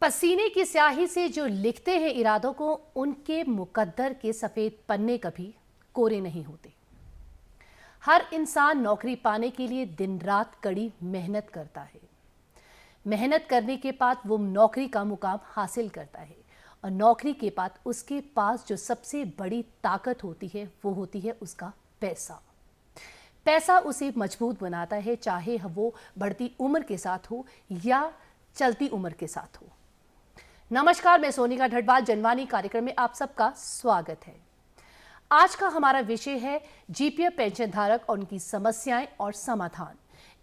पसीने की स्याही से जो लिखते हैं इरादों को, उनके मुकद्दर के सफेद पन्ने कभी कोरे नहीं होते। हर इंसान नौकरी पाने के लिए दिन रात कड़ी मेहनत करता है। मेहनत करने के बाद वो नौकरी का मुकाम हासिल करता है और नौकरी के बाद उसके पास जो सबसे बड़ी ताकत होती है वो होती है उसका पैसा। पैसा उसे मजबूत बनाता है, चाहे वो बढ़ती उम्र के साथ हो या चलती उम्र के साथ हो। नमस्कार, मैं सोनिका ढटवाल जनवानी कार्यक्रम में आप सबका स्वागत है। आज का हमारा विषय है जीपीएफ पेंशन धारक और उनकी समस्याएं और समाधान।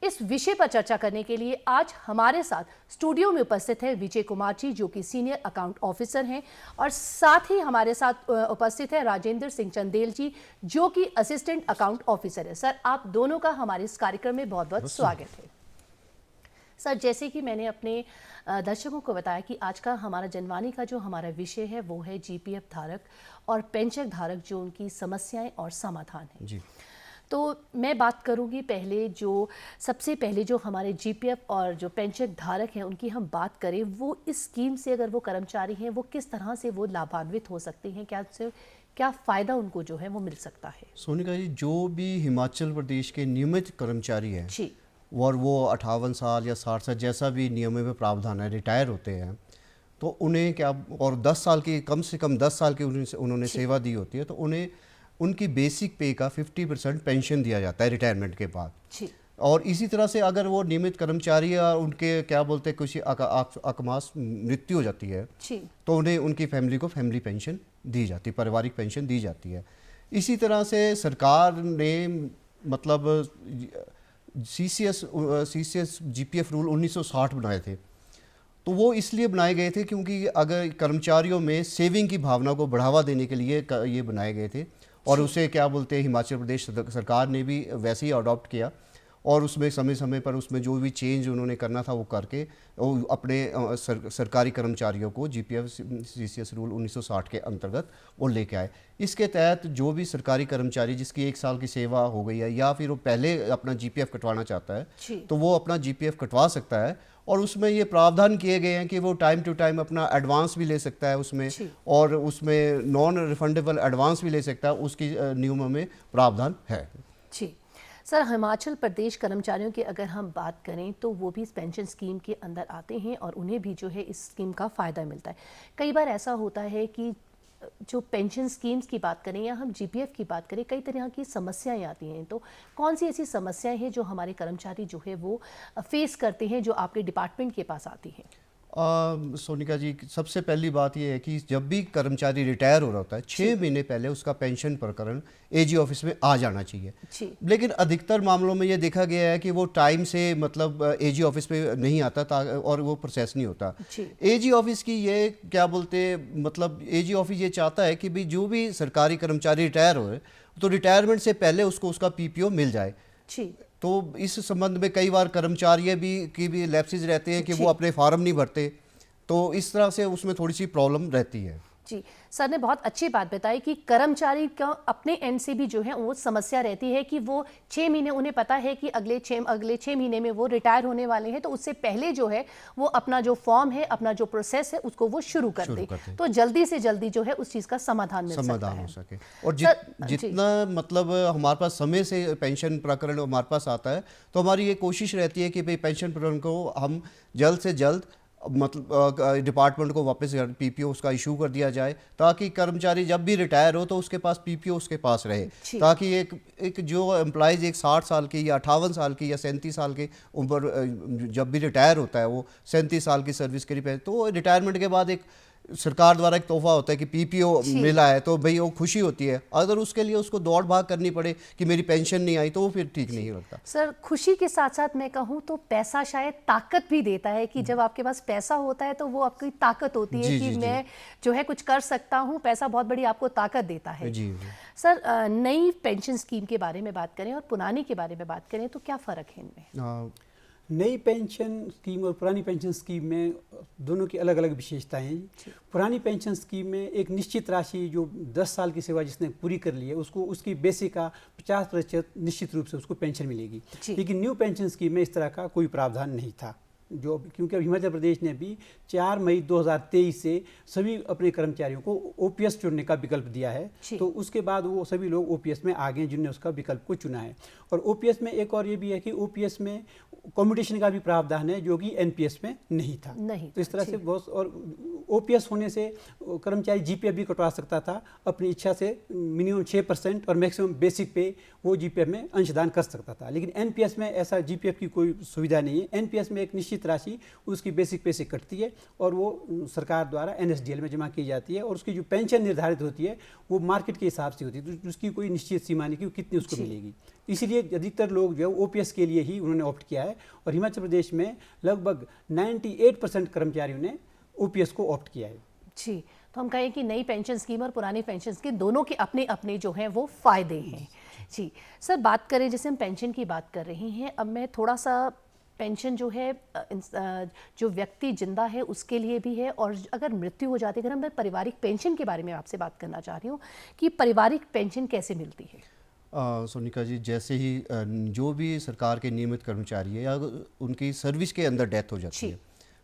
इस विषय पर चर्चा करने के लिए आज हमारे साथ स्टूडियो में उपस्थित है विजय कुमार जी, जो कि सीनियर अकाउंट ऑफिसर हैं, और साथ ही हमारे साथ उपस्थित है राजेंद्र सिंह चंदेल जी, जो कि असिस्टेंट अकाउंट ऑफिसर है। सर, आप दोनों का हमारे इस कार्यक्रम में बहुत बहुत स्वागत है। सर, जैसे कि मैंने अपने दर्शकों को बताया कि आज का हमारा जनवानी का जो हमारा विषय है वो है जीपीएफ धारक और पेंशन धारक, जो उनकी समस्याएं और समाधान है जी। तो मैं बात करूंगी सबसे पहले जो हमारे जीपीएफ और जो पेंशन धारक हैं उनकी हम बात करें, वो इस स्कीम से अगर वो कर्मचारी हैं वो किस तरह से वो लाभान्वित हो सकते हैं, क्या फ़ायदा उनको जो है वो मिल सकता है। सोनिका जी, जो भी हिमाचल प्रदेश के नियमित कर्मचारी हैं जी, और वो 58 साल या 60 साल जैसा भी नियमों में प्रावधान है, रिटायर होते हैं, तो उन्हें क्या, और 10 साल की, कम से कम 10 साल की उन्होंने सेवा दी होती है, तो उन्हें उनकी बेसिक पे का 50% पेंशन दिया जाता है रिटायरमेंट के बाद जी। और इसी तरह से अगर वो नियमित कर्मचारी या उनके क्या बोलते हैं कुछ अकस्मात मृत्यु हो जाती है तो उन्हें उनकी फैमिली को फैमिली पेंशन दी जाती है, पारिवारिक पेंशन दी जाती है। इसी तरह से सरकार ने मतलब सीसीएस जीपीएफ रूल 1960 बनाए थे, तो वो इसलिए बनाए गए थे क्योंकि अगर कर्मचारियों में सेविंग की भावना को बढ़ावा देने के लिए ये बनाए गए थे और उसे क्या बोलते हैं हिमाचल प्रदेश सरकार ने भी वैसे ही अडॉप्ट किया और उसमें समय समय पर उसमें जो भी चेंज उन्होंने करना था वो करके वो अपने सरकारी कर्मचारियों को जीपीएफ सीसीएस रूल 1960 के अंतर्गत वो लेके आए। इसके तहत जो भी सरकारी कर्मचारी जिसकी 1 साल की सेवा हो गई है या फिर वो पहले अपना जीपीएफ कटवाना चाहता है तो वो अपना जीपीएफ कटवा सकता है और उसमें ये प्रावधान किए गए हैं कि वो टाइम टू टाइम अपना एडवांस भी ले सकता है उसमें और उसमें नॉन रिफंडेबल एडवांस भी ले सकता है, उसकी नियमों में प्रावधान है जी। सर, हिमाचल प्रदेश कर्मचारियों की अगर हम बात करें तो वो भी इस पेंशन स्कीम के अंदर आते हैं और उन्हें भी जो है इस स्कीम का फ़ायदा मिलता है। कई बार ऐसा होता है कि जो पेंशन स्कीम्स की बात करें या हम जीपीएफ की बात करें, कई तरह की समस्याएं आती हैं, तो कौन सी ऐसी समस्याएं हैं जो हमारे कर्मचारी जो है वो फेस करते हैं, जो आपके डिपार्टमेंट के पास आती हैं? सोनिका जी, सबसे पहली बात यह है कि जब भी कर्मचारी रिटायर हो रहा होता है 6 महीने पहले उसका पेंशन प्रकरण एजी ऑफिस में आ जाना चाहिए। लेकिन अधिकतर मामलों में ये देखा गया है कि वो टाइम से मतलब एजी ऑफिस पे नहीं आता था और वो प्रोसेस नहीं होता। एजी ऑफिस की ये क्या बोलते मतलब एजी ऑफिस ये चाहता है कि भी जो भी सरकारी कर्मचारी रिटायर हो तो रिटायरमेंट से पहले उसको उसका पीपीओ मिल जाए। तो इस संबंध में कई बार कर्मचारी भी लैप्सेस रहते हैं कि वो अपने फॉर्म नहीं भरते, तो इस तरह से उसमें थोड़ी सी प्रॉब्लम रहती है। जी, सर ने बहुत अच्छी बात बताई कि कर्मचारी का अपने एंड से भी जो है वो समस्या रहती है कि वो 6 महीने, उन्हें पता है कि अगले 6 महीने में वो रिटायर होने वाले हैं, तो उससे पहले जो है वो अपना जो फॉर्म है, अपना जो प्रोसेस है उसको वो शुरू कर दे, तो जल्दी से जल्दी जो है उस चीज़ का समाधान हो सके। और जितना मतलब हमारे पास समय से पेंशन प्रकरण हमारे पास आता है तो हमारी ये कोशिश रहती है कि भाई पेंशन प्रकरण को हम जल्द से जल्द मतलब डिपार्टमेंट को वापस पीपीओ उसका इशू कर दिया जाए ताकि कर्मचारी जब भी रिटायर हो तो उसके पास पीपीओ उसके पास रहे, ताकि एक जो एम्प्लॉइज एक 60 साल की या 58 साल की या 37 साल की उम्र जब भी रिटायर होता है वो 37 साल की सर्विस के लिए, तो रिटायरमेंट के बाद एक सरकार द्वारा एक तोहफा होता है कि पीपीओ मिला है, तो भाई वो खुशी होती है। अगर उसके लिए उसको दौड़ भाग करनी पड़े कि मेरी पेंशन नहीं आई तो वो फिर ठीक नहीं लगता। सर, खुशी के साथ साथ मैं कहूँ तो पैसा शायद ताकत भी देता है कि जब आपके पास पैसा होता है तो वो आपकी ताकत होती है कि मैं जो है कुछ कर सकता हूँ, पैसा बहुत बड़ी आपको ताकत देता है। सर, नई पेंशन स्कीम के बारे में बात करें और पुरानी के बारे में बात करें तो क्या फ़र्क है इनमें? नई पेंशन स्कीम और पुरानी पेंशन स्कीम में दोनों की अलग अलग विशेषताएं हैं। पुरानी पेंशन स्कीम में एक निश्चित राशि जो 10 साल की सेवा जिसने पूरी कर ली है उसको उसकी बेसिक का 50% निश्चित रूप से उसको पेंशन मिलेगी। लेकिन न्यू पेंशन स्कीम में इस तरह का कोई प्रावधान नहीं था। जो क्योंकि अब हिमाचल प्रदेश ने भी 4 मई 2023 से सभी अपने कर्मचारियों को ओपीएस चुनने का विकल्प दिया है। तो उसके बाद वो सभी लोग ओपीएस में आ गए जिन्होंने उसका विकल्प को चुना है। और ओपीएस में एक और ये भी है कि ओपीएस में कम्यूटेशन का भी प्रावधान है जो कि एनपीएस में नहीं था। तो इस तरह से बहुत, और ओपीएस होने से कर्मचारी जीपीएफ भी कटवा सकता था अपनी इच्छा से, मिनिमम 6% और मैक्सिमम बेसिक पे वो जीपीएफ में अंशदान कर सकता था। लेकिन एनपीएस में ऐसा जीपीएफ की कोई सुविधा नहीं है। एनपीएस में एक निश्चित राशि उसकी बेसिक पे से कटती है और वो सरकार द्वारा एनएसडीएल में जमा की जाती है, और उसकी जो पेंशन निर्धारित होती है वो मार्केट के हिसाब से होती है, तो उसकी कोई निश्चित सीमा नहीं कि कितनी उसको मिलेगी। इसीलिए अधिकतर लोग जो है ओपीएस के लिए ही उन्होंने ऑप्ट किया है, और हिमाचल प्रदेश में लगभग 98% कर्मचारियों ने ओपीएस को ऑप्ट किया है। जी, तो हम कहें कि नई पेंशन स्कीम और पुरानी पेंशन स्कीम दोनों के अपने अपने जो हैं वो फ़ायदे हैं। जी सर, बात करें जैसे हम पेंशन की बात कर रहे हैं, अब मैं थोड़ा सा पेंशन जो है जो व्यक्ति जिंदा है उसके लिए भी है, और अगर मृत्यु हो जाती है, अगर मैं पारिवारिक पेंशन के बारे में आपसे बात करना चाह रही हूँ कि पारिवारिक पेंशन कैसे मिलती है? सोनिका जी, जैसे ही जो भी सरकार के नियमित कर्मचारी है या उनकी सर्विस के अंदर डेथ हो जाती है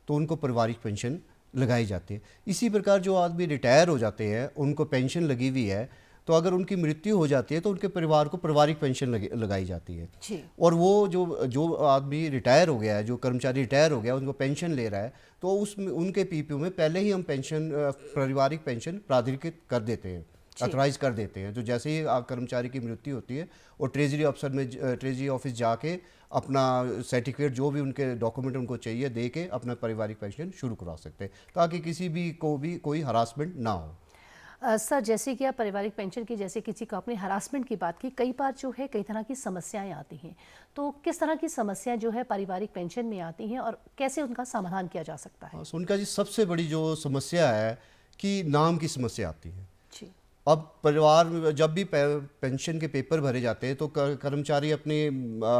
तो उनको पारिवारिक पेंशन लगाई जाती है। इसी प्रकार जो आदमी रिटायर हो जाते हैं उनको पेंशन लगी हुई है, तो अगर उनकी मृत्यु हो जाती है तो उनके परिवार को पारिवारिक पेंशन लगाई जाती है। और वो जो आदमी रिटायर हो गया है, जो कर्मचारी रिटायर हो गया, उनको पेंशन ले रहा है, तो उसमें उनके पीपीओ में पहले ही हम पेंशन पारिवारिक पेंशन प्राधिकृत कर देते हैं, अथराइज कर देते हैं। तो जैसे ही कर्मचारी की मृत्यु होती है और ट्रेजरी अफसर में ट्रेजरी ऑफिस जाके अपना सर्टिफिकेट जो भी उनके डॉक्यूमेंट उनको चाहिए दे के अपना पारिवारिक पेंशन शुरू करा सकते हैं, ताकि किसी भी को भी कोई हरासमेंट ना हो। सर, जैसे कि आप पारिवारिक पेंशन की, जैसे किसी को आपने हरासमेंट की बात की, कई बार जो है कई तरह की समस्याएं आती हैं, तो किस तरह की समस्याएं जो है पारिवारिक पेंशन में आती हैं और कैसे उनका समाधान किया जा सकता है? सोनिका जी, सबसे बड़ी जो समस्या है कि नाम की समस्या आती है। जी। अब परिवार में जब भी पेंशन के पेपर भरे जाते हैं तो कर्मचारी अपनी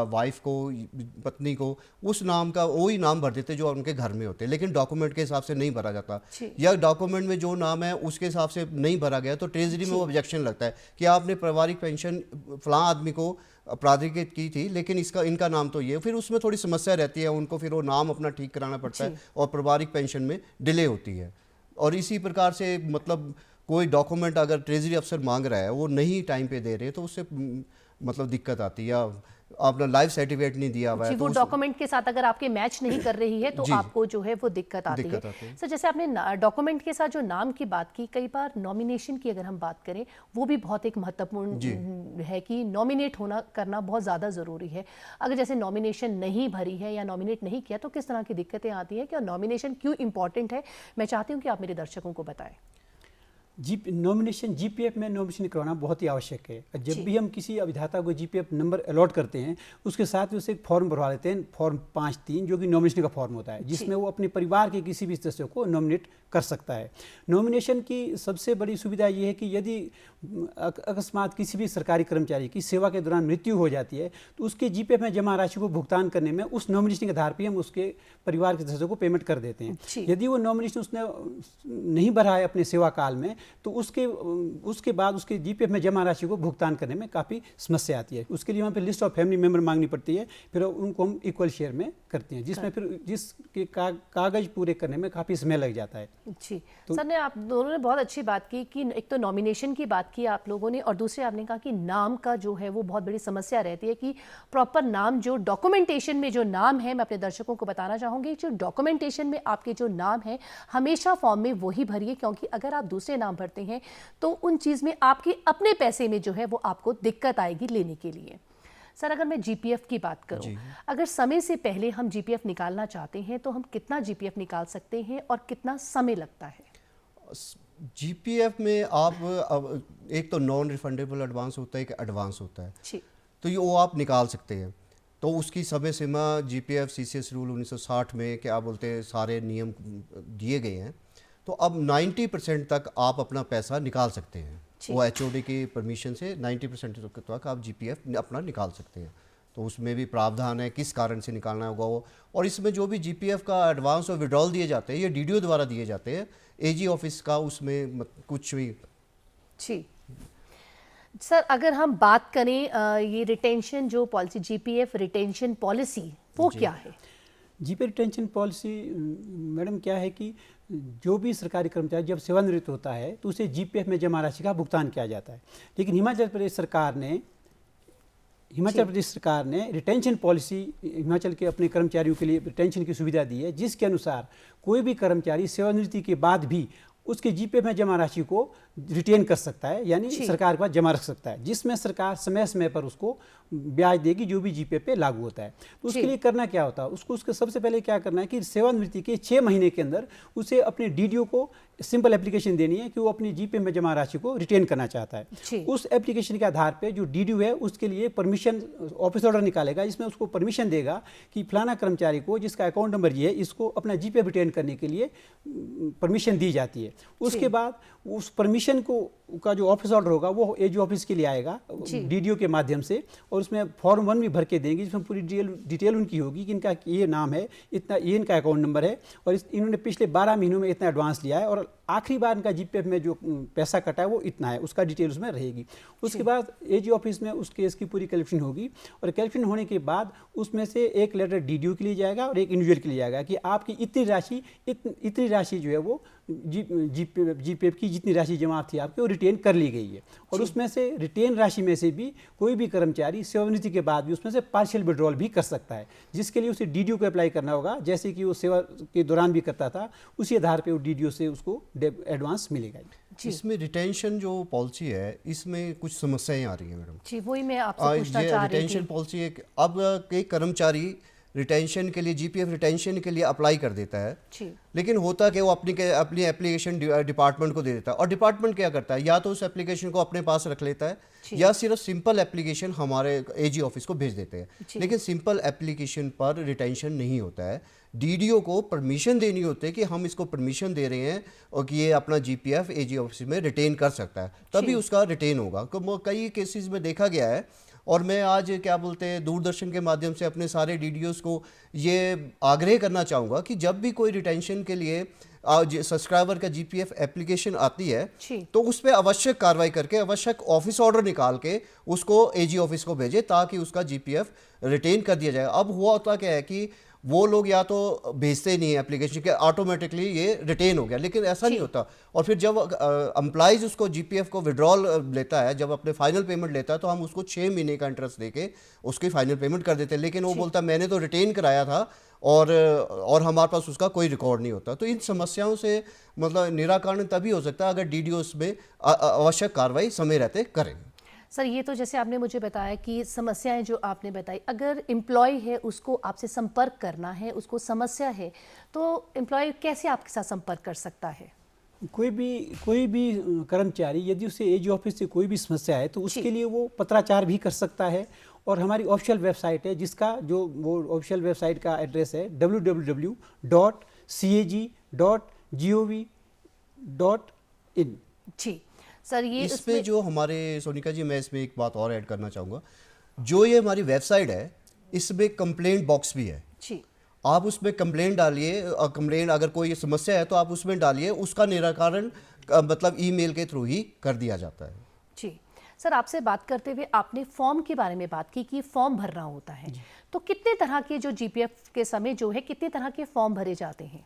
वाइफ को, पत्नी को उस नाम का वही नाम भर देते जो उनके घर में होते हैं, लेकिन डॉक्यूमेंट के हिसाब से नहीं भरा जाता, या डॉक्यूमेंट में जो नाम है उसके हिसाब से नहीं भरा गया तो ट्रेजरी में वो ऑब्जेक्शन लगता है कि आपने पारिवारिक पेंशन फलां आदमी को प्राधिकृत की थी लेकिन इनका नाम तो ये, फिर उसमें थोड़ी समस्या रहती है उनको, फिर वो नाम अपना ठीक कराना पड़ता है और पारिवारिक पेंशन में डिले होती है। और इसी प्रकार से मतलब कोई डॉक्यूमेंट अगर ट्रेजरी अफसर मांग रहा है वो नहीं टाइम पे दे रहे तो उससे मतलब दिक्कत आती है, या अपना लाइफ सर्टिफिकेट नहीं दिया हुआ है वो डॉक्यूमेंट के साथ अगर आपके मैच नहीं कर रही है तो आपको जो है वो दिक्कत आती है। सर, जैसे आपने डॉक्यूमेंट के साथ जो नाम की बात की, कई बार नॉमिनेशन की अगर हम बात करें वो भी बहुत एक महत्वपूर्ण है कि नॉमिनेट होना करना बहुत ज़्यादा ज़रूरी है। अगर जैसे नॉमिनेशन नहीं भरी है या नॉमिनेट नहीं किया तो किस तरह की दिक्कतें आती हैं, क्या नॉमिनेशन क्यों इंपॉर्टेंट है? मैं चाहती हूँ कि आप मेरे दर्शकों को बताएं। नॉमिनेशन जीपीएफ में नॉमिनेशन करवाना बहुत ही आवश्यक है। जब भी हम किसी अभिदाता को जीपीएफ नंबर अलॉट करते हैं उसके साथ ही उसे एक फॉर्म भरवा लेते हैं, फॉर्म 5(3), जो कि नॉमिनेशन का फॉर्म होता है, जिसमें वो अपने परिवार के किसी भी सदस्य को नॉमिनेट कर सकता है। नॉमिनेशन की सबसे बड़ी सुविधा ये है कि यदि अकस्मात किसी भी सरकारी कर्मचारी की सेवा के दौरान मृत्यु हो जाती है तो उसके जीपीएफ में जमा राशि को भुगतान करने में उस नॉमिनेशन के आधार पर हम उसके परिवार के सदस्यों को पेमेंट कर देते हैं। यदि वो नॉमिनेशन उसने नहीं भरा है अपने सेवा काल में तो उसके बाद उसके जीपीएफ में जमा राशि को भुगतान करने में काफ़ी समस्या आती है। उसके लिए वहाँ पे लिस्ट ऑफ फैमिली मेंबर मांगनी पड़ती है, फिर उनको हम इक्वल शेयर में करते हैं, जिसमें फिर जिसके कागज पूरे करने में काफ़ी समय लग जाता है। जी तो सर, आप दोनों ने बहुत अच्छी बात की कि एक तो नॉमिनेशन की बात की आप लोगों ने, और दूसरे आपने कहा कि नाम का जो है वो बहुत बड़ी समस्या रहती है कि प्रॉपर नाम, जो डॉक्यूमेंटेशन में जो नाम है, मैं अपने दर्शकों को बताना चाहूँगी, जो डॉक्यूमेंटेशन में आपके जो नाम है हमेशा फॉर्म में वही भरिए, क्योंकि अगर आप दूसरे नाम भरते हैं तो उन चीज़ में आपके अपने पैसे में जो है वो आपको दिक्कत आएगी लेने के लिए। सर, अगर मैं जीपीएफ की बात करूं, अगर समय से पहले हम जीपीएफ निकालना चाहते हैं तो हम कितना जीपीएफ निकाल सकते हैं और कितना समय लगता है? जीपीएफ में आप एक तो नॉन रिफंडेबल एडवांस होता है, एक एडवांस होता है, तो ये वो आप निकाल सकते हैं। तो उसकी समय सीमा जीपीएफ सीसीएस रूल 1960 में क्या बोलते हैं सारे नियम दिए गए हैं, तो अब 90% तक आप अपना पैसा निकाल सकते हैं। वो एचओडी की परमिशन से 90% तक आप जीपीएफ अपना निकाल सकते हैं। तो उसमें भी प्रावधान है किस कारण से निकालना होगा वो, और इसमें जो भी जीपीएफ का एडवांस और विड्रॉल दिए जाते हैं ये डीडीओ द्वारा दिए जाते हैं, एजी ऑफिस का उसमें कुछ भी। जी सर, अगर हम बात करें ये रिटेंशन जो पॉलिसी, जीपीएफ रिटेंशन पॉलिसी, वो क्या है? जीपीएफ रिटेंशन पॉलिसी मैडम क्या है कि जो भी सरकारी कर्मचारी जब सेवानिवृत्त होता है तो उसे जीपीएफ में जमा राशि का भुगतान किया जाता है। लेकिन हिमाचल प्रदेश सरकार ने रिटेंशन पॉलिसी हिमाचल के अपने कर्मचारियों के लिए रिटेंशन की सुविधा दी है, जिसके अनुसार कोई भी कर्मचारी सेवानिवृत्ति के बाद भी उसके जीपीएफ में जमा राशि को रिटेन कर सकता है, यानी सरकार के पास जमा रख सकता है, जिसमें सरकार समय समय पर उसको ब्याज देगी जो भी जीपीएफ पे लागू होता है। तो उसके लिए करना क्या होता है, उसको सबसे पहले क्या करना है कि सेवानिवृत्ति के 6 महीने के अंदर उसे अपने डीडीओ को सिंपल एप्लीकेशन देनी है कि वो अपनी जीपीएफ में जमा राशि को रिटेन करना चाहता है। उस एप्लीकेशन के आधार पर जो डीडीओ है उसके लिए परमिशन ऑफिस ऑर्डर निकालेगा, जिसमें उसको परमिशन देगा कि फलाना कर्मचारी को जिसका अकाउंट नंबर ये है इसको अपना जीपीएफ रिटेन करने के लिए परमिशन दी जाती है। उसके बाद उस परमिशन का जो ऑफिस ऑर्डर होगा वो एजी ऑफिस के लिए आएगा डीडीओ के माध्यम से, और उसमें फॉर्म 1 भी भर के देंगे जिसमें पूरी डिटेल उनकी होगी कि इनका ये नाम है, इतना ये इनका अकाउंट नंबर है और इन्होंने पिछले 12 महीनों में इतना एडवांस लिया है और आखिरी बार इनका जीपीएफ में जो पैसा कटा है वो इतना है, उसका डिटेल उसमें रहेगी। उसके बाद एजी ऑफिस में उस केस की पूरी कैलकुलेशन होगी और कैलकुलेशन होने के बाद उसमें से एक लेटर डीडीओ के लिए जाएगा और एक इंडिविजुअल के लिए जाएगा कि आपकी इतनी राशि जो है वो जीपीएफ की जितनी राशि जमा थी आपकी वो रिटेन कर ली गई है। और उसमें से रिटेन राशि में से भी कोई भी कर्मचारी सेवानिवृत्ति के बाद भी उसमें से पार्शियल विड्रॉल भी कर सकता है, जिसके लिए उसे डीडीओ को अप्लाई करना होगा, जैसे कि वो सेवा के दौरान भी करता था, उसी आधार पे वो डीडीओ से उसको एडवांस मिलेगा। इसमें रिटेंशन जो पॉलिसी है इसमें कुछ समस्याएं आ रही है मैडम जी, वही मैं आपसे पूछना चाह रही थी। रिटेंशन पॉलिसी एक अब एक कर्मचारी रिटेंशन के लिए जीपीएफ रिटेंशन के लिए अप्लाई कर देता है, लेकिन होता कि वो अपनी एप्लीकेशन डिपार्टमेंट को दे देता है और डिपार्टमेंट क्या करता है, या तो उस एप्लीकेशन को अपने पास रख लेता है या सिर्फ सिंपल एप्लीकेशन हमारे एजी ऑफिस को भेज देते हैं। लेकिन सिंपल एप्लीकेशन पर रिटेंशन नहीं होता है, डीडीओ को परमिशन देनी होती है कि हम इसको परमिशन दे रहे हैं और कि ये अपना जीपीएफ एजी ऑफिस में रिटेन कर सकता है, तभी उसका रिटेन होगा। कई केसेस में देखा गया है और मैं आज क्या बोलते हैं दूरदर्शन के माध्यम से अपने सारे डीडीओस को ये आग्रह करना चाहूँगा कि जब भी कोई रिटेंशन के लिए सब्सक्राइबर का जीपीएफ एप्लीकेशन आती है तो उस पर आवश्यक कार्रवाई करके आवश्यक ऑफिस ऑर्डर निकाल के उसको एजी ऑफिस को भेजे ताकि उसका जीपीएफ रिटेन कर दिया जाए। अब हुआ होता क्या है कि वो लोग या तो भेजते नहीं है एप्लीकेशन के, ऑटोमेटिकली ये रिटेन हो गया, लेकिन ऐसा नहीं होता। और फिर जब एम्प्लॉइज उसको जीपीएफ को विड्रॉल लेता है, जब अपने फाइनल पेमेंट लेता है तो हम उसको 6 महीने का इंटरेस्ट देके उसकी फाइनल पेमेंट कर देते हैं, लेकिन वो बोलता है मैंने तो रिटेन कराया था और हमारे पास उसका कोई रिकॉर्ड नहीं होता। तो इन समस्याओं से मतलब निराकरण तभी हो सकता है अगर डीडीओस में आवश्यक कार्रवाई समय रहते करें। सर, ये तो जैसे आपने मुझे बताया कि समस्याएं जो आपने बताई, अगर एम्प्लॉय है उसको आपसे संपर्क करना है, उसको समस्या है, तो एम्प्लॉय कैसे आपके साथ संपर्क कर सकता है? कोई भी कर्मचारी यदि उसे एजी ऑफिस से कोई भी समस्या है तो उसके लिए वो पत्राचार भी कर सकता है। और हमारी ऑफिशियल वेबसाइट है जिसका जो वो ऑफिशियल वेबसाइट का एड्रेस है www.cag.gov.in। जी सर, ये इसमें जो हमारे सोनिका जी, मैं इसमें एक बात और ऐड करना चाहूँगा, जो ये हमारी वेबसाइट है इसमें कंप्लेंट बॉक्स भी है जी। आप उसमें कंप्लेंट डालिए, कंप्लेंट अगर कोई समस्या है तो आप उसमें डालिए, उसका निराकरण मतलब ईमेल के थ्रू ही कर दिया जाता है। जी सर, आपसे बात करते हुए आपने फॉर्म के बारे में बात की कि फॉर्म भरना होता है, तो कितने तरह के जो जीपीएफ के समय जो है कितने तरह के फॉर्म भरे जाते हैं?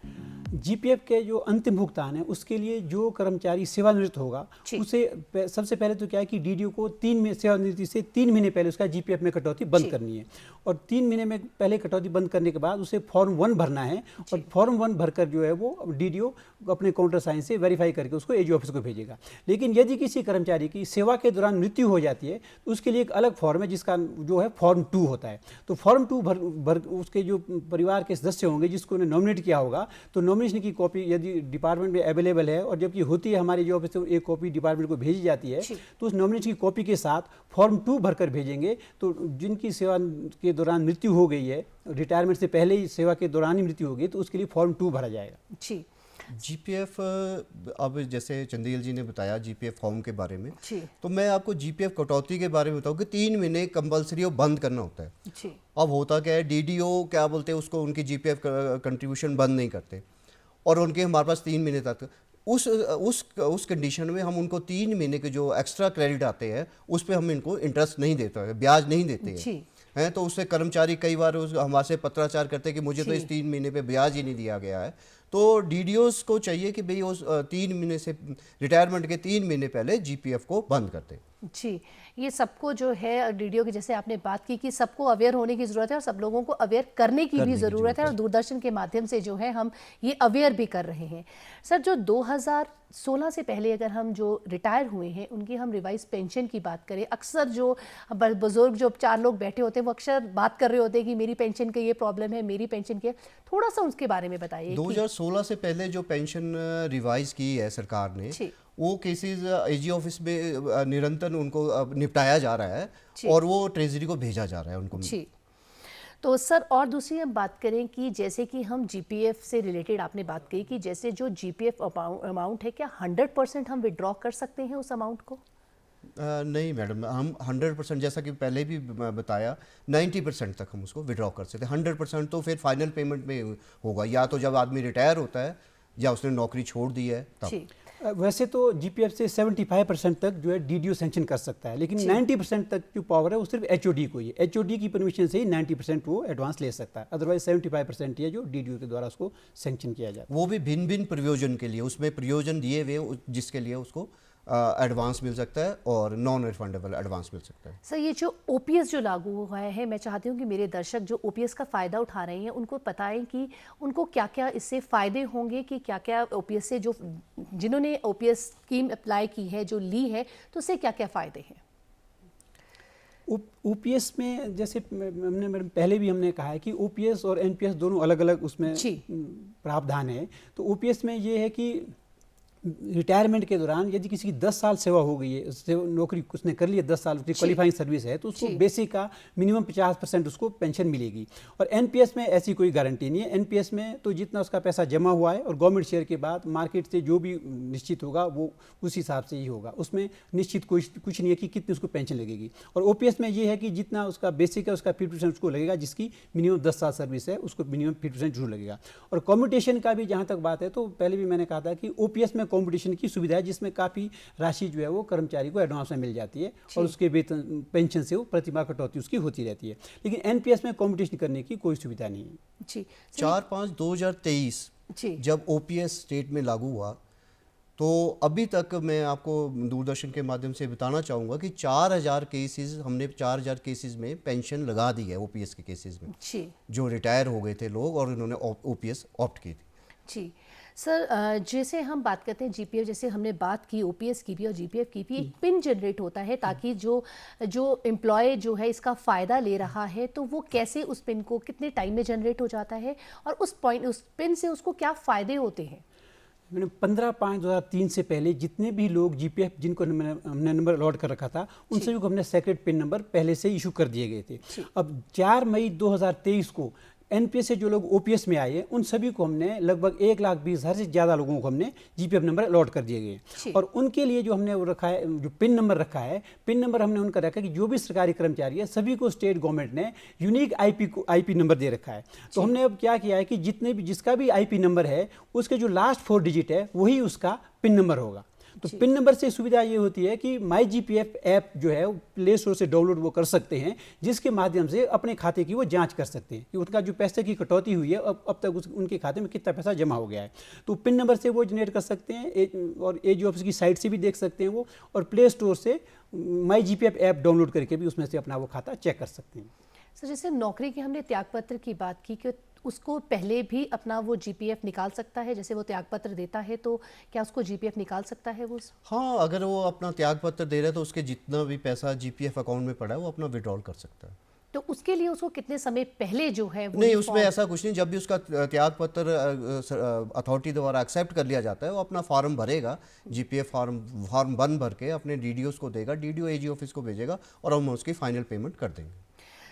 जीपीएफ के जो अंतिम भुगतान है उसके लिए जो कर्मचारी सेवानिवृत्त होगा उसे सबसे पहले तो क्या है कि डीडीओ को सेवानिवृत्ति से 3 महीने पहले उसका जीपीएफ में कटौती बंद करनी है और 3 महीने में पहले कटौती बंद करने के बाद उसे फॉर्म 1 भरना है और फॉर्म 1 भरकर जो है वो डीडीओ अपने काउंटर साइन से वेरीफाई करके उसको एजी ऑफिस को भेजेगा। लेकिन यदि किसी कर्मचारी की सेवा के दौरान मृत्यु हो जाती है तो उसके लिए एक अलग फॉर्म है जिसका जो है फॉर्म 2 होता है। तो फॉर्म 2 भर उसके जो परिवार के सदस्य होंगे जिसको उन्हें नॉमिनेट किया होगा तो नॉमिनेशन की कॉपी यदि डिपार्टमेंट में अवेलेबल है और जबकि होती है हमारी जो ऑफिस से एक कॉपी डिपार्टमेंट को भेजी जाती है तो उस नॉमिनेशन की कॉपी के साथ फॉर्म 2 भरकर भेजेंगे। तो जिनकी सेवा के दौरान मृत्यु हो गई है, रिटायरमेंट से पहले ही सेवा के दौरान ही मृत्यु हो गई, तो उसके लिए फॉर्म 2 भरा जाएगा। जी। जीपीएफ, अब जैसे चंदेल जी ने बताया जीपीएफ फॉर्म के बारे में, तो मैं आपको जीपीएफ कटौती के बारे में बताऊँ कि 3 महीने कंपल्सरी बंद करना होता है। अब होता क्या है, डीडीओ क्या बोलते हैं उसको उनकी जीपीएफ कंट्रीब्यूशन बंद नहीं करते और उनके हमारे पास 3 महीने तक उस कंडीशन में हम उनको 3 महीने के जो एक्स्ट्रा क्रेडिट आते हैं उस पर हम इनको इंटरेस्ट नहीं देते हैं, ब्याज नहीं देते हैं। हैं, तो उससे कर्मचारी कई बार हमारे से पत्राचार करते हैं कि मुझे तो जी। इस 3 महीने पे ब्याज ही नहीं दिया गया है। तो डीडीओस को चाहिए कि भाई उस 3 महीने से, रिटायरमेंट के 3 महीने पहले जीपीएफ को बंद कर दें। जी, ये सबको जो है डीडीओ की जैसे आपने बात की कि सबको अवेयर होने की ज़रूरत है और सब लोगों को अवेयर करने की भी ज़रूरत है और दूरदर्शन के माध्यम से जो है हम ये अवेयर भी कर रहे हैं। सर, जो 2016 से पहले अगर हम जो रिटायर हुए हैं उनकी हम रिवाइज पेंशन की बात करें, अक्सर जो बुजुर्ग जो 4 लोग बैठे होते हैं वो अक्सर बात कर रहे होते हैं कि मेरी पेंशन का ये प्रॉब्लम है, मेरी पेंशन के, थोड़ा सा उसके बारे में बताइए। 2016 से पहले जो पेंशन रिवाइज की है सरकार ने, वो केसेस एजी ऑफिस में निरंतर उनको निपटाया जा रहा है और वो ट्रेजरी को भेजा जा रहा है उनको। जी, तो सर और दूसरी हम बात करें कि जैसे कि हम जीपीएफ से रिलेटेड आपने बात की कि जैसे जो जीपीएफ अमाउंट है, क्या 100% हम विड्रॉ कर सकते हैं उस अमाउंट को? नहीं मैडम, हम 100%, जैसा कि पहले भी बताया, 90% तक हम उसको विड्रॉ कर सकते हैं। 100% तो फिर फाइनल पेमेंट में होगा, या तो जब आदमी रिटायर होता है या उसने नौकरी छोड़ दी है तब। वैसे तो जीपीएफ से 75% तक जो है डीडीओ सैंक्शन कर सकता है, लेकिन 90% तक जो पावर है वो सिर्फ एचओडी को ही है। एचओडी की परमिशन से ही 90% वो एडवांस ले सकता है, अदरवाइज 75% ही है जो डीडीओ के द्वारा उसको सैंक्शन किया जाता है। वो भी भिन्न भिन्न प्रयोजन के लिए, उसमें प्रयोजन दिए हुए जिसके लिए उसको एडवांस मिल सकता है और नॉन रिफंडेबल एडवांस मिल सकता है। सर, ये जो ओपीएस जो लागू हुआ है, मैं चाहती हूँ कि मेरे दर्शक जो ओपीएस का फ़ायदा उठा रहे हैं उनको बताएं कि उनको क्या क्या इससे फ़ायदे होंगे, कि क्या क्या ओपीएस से, जो जिन्होंने ओपीएस स्कीम अप्लाई की है, जो ली है, तो उससे क्या क्या फ़ायदे हैं। ओपीएस में जैसे हमने पहले भी हमने कहा है कि ओपीएस और एनपीएस दोनों अलग अलग उसमें प्रावधान है। तो ओपीएस में ये है कि रिटायरमेंट के दौरान यदि किसी की 10 साल सेवा हो गई है, उससे नौकरी उसने कर लिया, 10 साल उसकी क्वालिफाइंग सर्विस है, तो उसको बेसिक का मिनिमम 50% उसको पेंशन मिलेगी। और एनपीएस में ऐसी कोई गारंटी नहीं है। एनपीएस में तो जितना उसका पैसा जमा हुआ है और गवर्नमेंट शेयर के बाद मार्केट से जो भी निश्चित होगा वो उस हिसाब से ही होगा, उसमें निश्चित कुछ नहीं है कि कितनी उसको पेंशन लगेगी। और ओपीएस में ये है कि जितना उसका बेसिक है उसका 50% उसको लगेगा, जिसकी मिनिमम 10 साल सर्विस है उसको मिनिमम 50% जरूर लगेगा। और कॉम्पिटिशन का भी जहाँ तक बात है, तो पहले भी मैंने कहा था कि ओपीएस में कॉम्पिटिशन की सुविधा है, जिसमें काफ़ी राशि जो है वो कर्मचारी को एडवांस में मिल जाती है और उसके वेतन पेंशन से वो प्रतिमाह कटौती उसकी होती रहती है। लेकिन एनपीएस में कॉम्पिटिशन करने की कोई सुविधा नहीं है। जी, 4/5/2023 जब ओपीएस स्टेट में लागू हुआ, तो अभी तक मैं आपको दूरदर्शन के माध्यम से बताना चाहूँगा कि 4000 केसेस, हमने 4000 केसेस में पेंशन लगा दी है ओपीएस के केसेस में, जो रिटायर हो गए थे लोग और उन्होंने ओपीएस ऑप्ट की थी। जी सर, जैसे हम बात करते हैं जीपीएफ, जैसे हमने बात की ओपीएस की भी और जीपीएफ की भी, एक पिन जनरेट होता है ताकि जो एम्प्लॉय जो है इसका फ़ायदा ले रहा है, तो वो कैसे उस पिन को कितने टाइम में जनरेट हो जाता है और उस पिन से उसको क्या फ़ायदे होते हैं? मैंने 15/5/2003 से पहले जितने भी लोग जीपीएफ जिनको हमने नंबर अलॉट कर रखा था, उन सभी को हमने सेक्रेट पिन नंबर पहले से इशू कर दिए गए थे। अब 4 मई 2023 को एनपीएस से जो लोग ओपीएस में आए उन सभी को हमने लगभग 1,20,000 से ज़्यादा लोगों को हमने जीपीएफ नंबर अलॉट कर दिए गए। और उनके लिए जो हमने वो रखा है, जो पिन नंबर रखा है, पिन नंबर हमने उनका रखा कि जो भी सरकारी कर्मचारी है सभी को स्टेट गवर्नमेंट ने यूनिक आईपी नंबर दे रखा है। तो हमने अब क्या किया है कि जिसका भी आईपी नंबर है उसके जो लास्ट 4 डिजिट है वही उसका पिन नंबर होगा। तो पिन नंबर से सुविधा ये होती है कि माई जीपीएफ ऐप जो है प्ले स्टोर से डाउनलोड वो कर सकते हैं, जिसके माध्यम से अपने खाते की वो जांच कर सकते हैं कि उनका जो पैसे की कटौती हुई है अब तक उनके खाते में कितना पैसा जमा हो गया है। तो पिन नंबर से वो जनरेट कर सकते हैं और एजी ऑफिस की साइट से भी देख सकते हैं वो, और प्ले स्टोर से माई जीपीएफ ऐप डाउनलोड करके भी उसमें से अपना वो खाता चेक कर सकते हैं। सर, जैसे नौकरी की हमने त्यागपत्र की बात की कि उसको पहले भी अपना वो जीपीएफ निकाल सकता है, जैसे वो त्यागपत्र देता है तो क्या उसको जीपीएफ निकाल सकता है वो? हाँ, अगर वो अपना त्यागपत्र दे रहा है तो उसके जितना भी पैसा जीपीएफ अकाउंट में पड़ा है वो अपना विड्रॉल कर सकता है। तो उसके लिए उसको कितने समय पहले जो है वो? नहीं, उसमें ऐसा कुछ नहीं। जब भी उसका त्यागपत्र अथॉरिटी द्वारा एक्सेप्ट कर लिया जाता है, वो अपना फॉर्म भरेगा, जीपीएफ फॉर्म 1 भर के अपने डीडीओस को देगा, डीडीओ एजी ऑफिस को भेजेगा और हम उसकी फाइनल पेमेंट कर देंगे।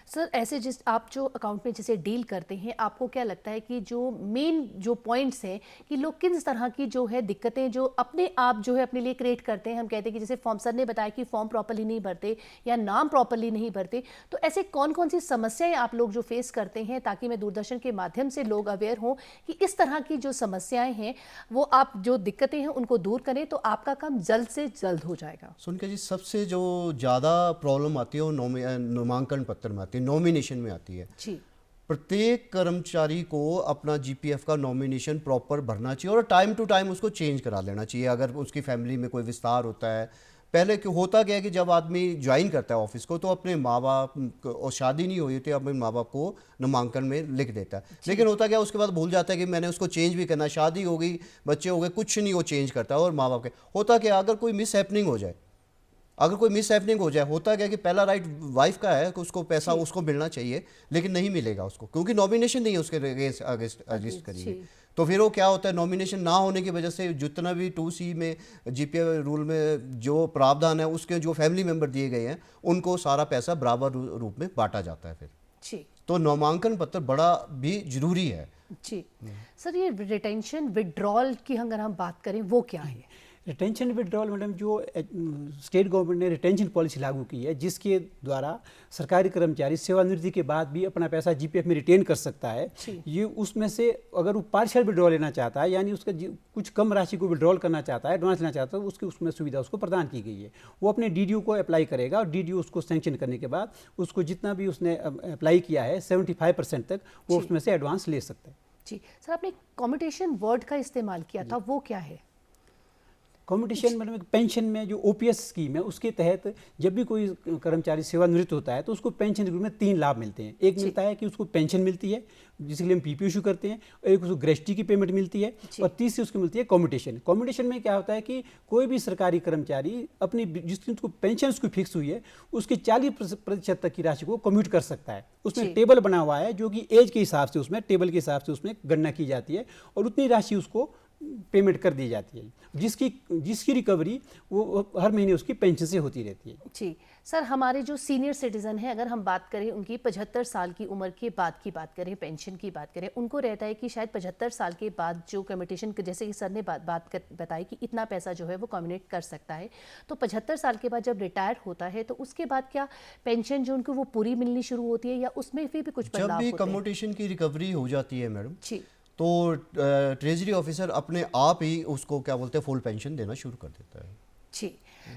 सर, ऐसे जिस आप जो अकाउंट में जैसे डील करते हैं, आपको क्या लगता है कि जो मेन जो पॉइंट्स हैं कि लोग किस तरह की जो है दिक्कतें जो अपने आप जो है अपने लिए क्रिएट करते हैं? हम कहते हैं कि जैसे फॉर्म, सर ने बताया कि फॉर्म प्रॉपर्ली नहीं भरते या नाम प्रॉपर्ली नहीं भरते, तो ऐसे कौन कौन सी समस्याएं आप लोग जो फेस करते हैं, ताकि मैं दूरदर्शन के माध्यम से लोग अवेयर हों कि इस तरह की जो समस्याएं हैं वो आप जो दिक्कतें हैं उनको दूर करें तो आपका काम जल्द से जल्द हो जाएगा। सुनकर जी, सबसे जो ज़्यादा प्रॉब्लम आती है वो नामांकन पत्र में आती है, के नॉमिनेशन में आती है। जी। प्रत्येक कर्मचारी को अपना जीपीएफ का नॉमिनेशन प्रॉपर भरना चाहिए और टाइम टू टाइम उसको चेंज करा लेना चाहिए। अगर उसकी फैमिली में कोई विस्तार होता है, पहले क्यों होता क्या है कि जब आदमी ज्वाइन करता है ऑफिस को तो अपने माँ बाप और शादी नहीं हुई होती, अपने माँ बाप को नामांकन में लिख देता है, लेकिन होता क्या उसके बाद भूल जाता है कि मैंने उसको चेंज भी करना, शादी हो गई, बच्चे हो गए, कुछ नहीं वो चेंज करता है। और माँ बाप के होता क्या, अगर कोई मिस हैपनिंग हो जाए, होता क्या कि पहला राइट वाइफ का है कि उसको पैसा उसको मिलना चाहिए, लेकिन नहीं मिलेगा उसको क्योंकि नॉमिनेशन नहीं है उसके अगेंस्ट करी हुई। तो फिर वो क्या होता है, नॉमिनेशन ना होने की वजह से जितना भी 2C में जीपीएफ रूल में जो प्रावधान है उसके जो फैमिली मेंबर दिए गए हैं उनको सारा पैसा बराबर रूप में बांटा जाता है। फिर तो नामांकन पत्र बड़ा भी जरूरी है। जी सर, ये रिटेंशन विड्रॉल की अगर हम बात करें वो क्या है? रिटेंशन विड्रॉल मैडम, जो स्टेट गवर्नमेंट ने रिटेंशन पॉलिसी लागू की है जिसके द्वारा सरकारी कर्मचारी सेवानिवृत्ति के बाद भी अपना पैसा जीपीएफ में रिटेन कर सकता है। ये उसमें से अगर वो पार्शियल विड्रॉल लेना चाहता है, यानी उसका कुछ कम राशि को विड्रॉल करना चाहता है, एडवांस लेना चाहता है, उसकी उसमें सुविधा उसको प्रदान की गई है। वो अपने डीडीओ को अप्लाई करेगा और डीडीओ उसको सैंक्शन करने के बाद उसको जितना भी उसने अप्लाई किया है 75% तक वो उसमें से एडवांस ले सकता है। जी सर, आपने कम्यूटेशन वर्ड का इस्तेमाल किया था, वो क्या है? कम्यूटेशन मतलब पेंशन में जो ओपीएस स्कीम है उसके तहत जब भी कोई कर्मचारी सेवानिवृत्त होता है तो उसको पेंशन के रूप में 3 लाभ मिलते हैं। एक मिलता है कि उसको पेंशन मिलती है जिसके लिए हम पीपीओ इशू करते हैं, एक उसको ग्रेच्युटी की पेमेंट मिलती है और तीसरी उसकी मिलती है कम्यूटेशन। कम्यूटेशन में क्या होता है कि कोई भी सरकारी कर्मचारी अपनी जिसकी उसको पेंशन उसकी फिक्स हुई है उसके 40% तक की राशि को कम्यूट कर सकता है। उसमें टेबल बना हुआ है जो कि एज के हिसाब से उसमें टेबल के हिसाब से उसमें गणना की जाती है और उतनी राशि उसको पेमेंट कर दी जाती है जिसकी रिकवरी वो हर महीने उसकी पेंशन से होती रहती है। जी सर, हमारे जो सीनियर सिटीजन हैं, अगर हम बात करें उनकी 75 साल की उम्र के बाद की बात करें, पेंशन की बात करें, उनको रहता है कि शायद 75 साल के बाद जो कम्यूटेशन, जैसे कि सर ने बताई कि इतना पैसा जो है वो कम्यूटेट कर सकता है, तो 75 साल के बाद जब रिटायर होता है तो उसके बाद क्या पेंशन जो उनको वो पूरी मिलनी शुरू होती है या उसमें फिर भी कुछ बदलाव होते हैं? जब भी कम्यूटेशन की रिकवरी हो जाती है मैडम तो ट्रेजरी ऑफिसर अपने आप ही उसको क्या बोलते हैं फुल पेंशन देना शुरू कर देता है। जी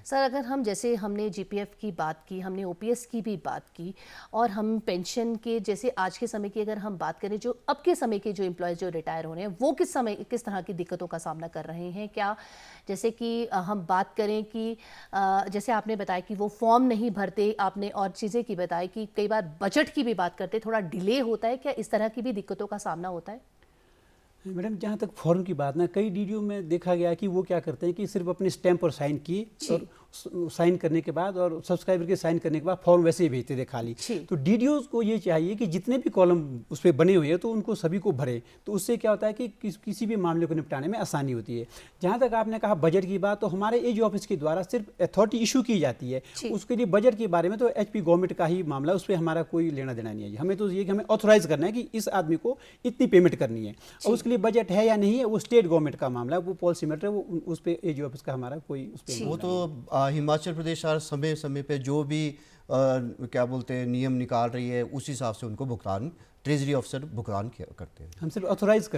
सर, अगर हम जैसे हमने जीपीएफ की बात की, हमने ओपीएस की भी बात की और हम पेंशन के जैसे आज के समय की अगर हम बात करें, जो अब के समय के जो एम्प्लॉयज़ जो रिटायर हो रहे हैं वो किस तरह की दिक्कतों का सामना कर रहे हैं? क्या जैसे कि हम बात करें कि जैसे आपने बताया कि वो फॉर्म नहीं भरते, आपने और चीज़ें की बताई कि कई बार बजट की भी बात करते थोड़ा डिले होता है, क्या इस तरह की भी दिक्कतों का सामना होता है? मैडम, जहाँ तक फॉर्म की बात ना, कई डीडीओ में देखा गया कि वो क्या करते हैं कि सिर्फ अपने स्टैंप पर साइन किए और साइन करने के बाद और सब्सक्राइबर के साइन करने के बाद फॉर्म वैसे ही भेजते थे खाली। तो डीडीओ को ये चाहिए कि जितने भी कॉलम उस पर बने हुए हैं तो उनको सभी को भरे, तो उससे क्या होता है कि किसी भी मामले को निपटाने में आसानी होती है। जहाँ तक आपने कहा बजट की बात, तो हमारे एजी ऑफिस के द्वारा सिर्फ अथॉरिटी इशू की जाती है, उसके लिए बजट के बारे में तो एचपी गवर्नमेंट का ही मामला, उस पर हमारा कोई लेना देना नहीं है। हमें तो ये कि हमें ऑथोराइज करना है कि इस आदमी को इतनी पेमेंट करनी है और उसके लिए बजट है या नहीं है वो स्टेट गवर्नमेंट का मामला है, वो पॉलिसी मैटर है, वो उस पर एजी ऑफिस का हमारा कोई उस पर वो तो हिमाचल प्रदेश समय समय पे जो भी क्या बोलते हैं नियम निकाल रही है उस हिसाब से उनको भुगतान ट्रेजरी ऑफिसर भुगतान करते हैं। हम सिर्फ ऑथोराइज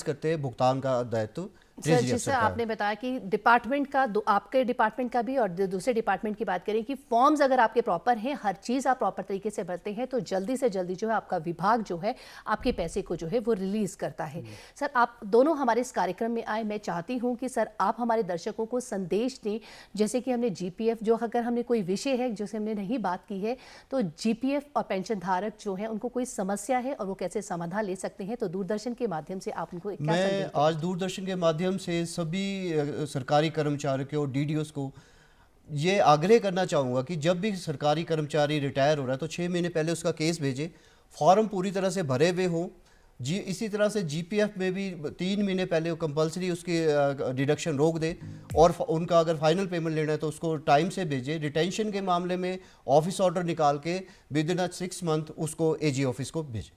करते हैं, भुगतान का दायित्व सर जिससे आपने बताया कि डिपार्टमेंट का आपके डिपार्टमेंट का भी और दूसरे डिपार्टमेंट की बात करें कि फॉर्म्स अगर आपके प्रॉपर हैं, हर चीज़ आप प्रॉपर तरीके से भरते हैं तो जल्दी से जल्दी जो है आपका विभाग जो है आपके पैसे को जो है वो रिलीज़ करता है। सर, आप दोनों हमारे इस कार्यक्रम में आए, मैं चाहती हूँ कि सर आप हमारे दर्शकों को संदेश दें, जैसे कि हमने जीपीएफ, जो अगर हमने कोई विषय है जिसे हमने नहीं बात की है, तो जीपीएफ और पेंशन धारक जो है उनको कोई समस्या है और वो कैसे समाधान ले सकते हैं, तो दूरदर्शन के माध्यम से आप उनको क्या संदेश दें? आज दूरदर्शन के माध्यम से सभी सरकारी कर्मचारियों को, डीडीओस को ये आग्रह करना चाहूँगा कि जब भी सरकारी कर्मचारी रिटायर हो रहा है तो 6 महीने पहले उसका केस भेजे, फॉर्म पूरी तरह से भरे हुए हों। इसी तरह से जीपीएफ में भी 3 महीने पहले कंपलसरी उसकी डिडक्शन रोक दे और उनका अगर फाइनल पेमेंट लेना है तो उसको टाइम से भेजे। रिटेंशन के मामले में ऑफिस ऑर्डर निकाल के विदिन 6 मंथ उसको एजी ऑफिस को भेजे।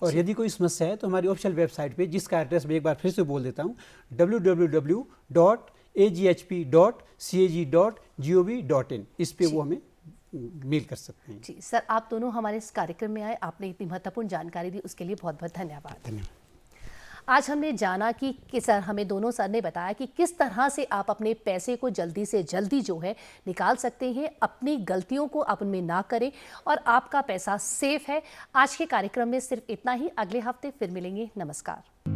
और यदि कोई समस्या है तो हमारी ऑफिशियल वेबसाइट पे, जिसका एड्रेस मैं एक बार फिर से बोल देता हूँ, www.aghp.cag.gov.in, इस पे वो हमें मेल कर सकते हैं। जी सर, आप दोनों हमारे इस कार्यक्रम में आए, आपने इतनी महत्वपूर्ण जानकारी दी, उसके लिए बहुत बहुत धन्यवाद। आज हमने जाना कि सर हमें दोनों सर ने बताया कि किस तरह से आप अपने पैसे को जल्दी से जल्दी जो है निकाल सकते हैं, अपनी गलतियों को आप उनमें ना करें और आपका पैसा सेफ है। आज के कार्यक्रम में सिर्फ इतना ही, अगले हफ्ते फिर मिलेंगे। नमस्कार।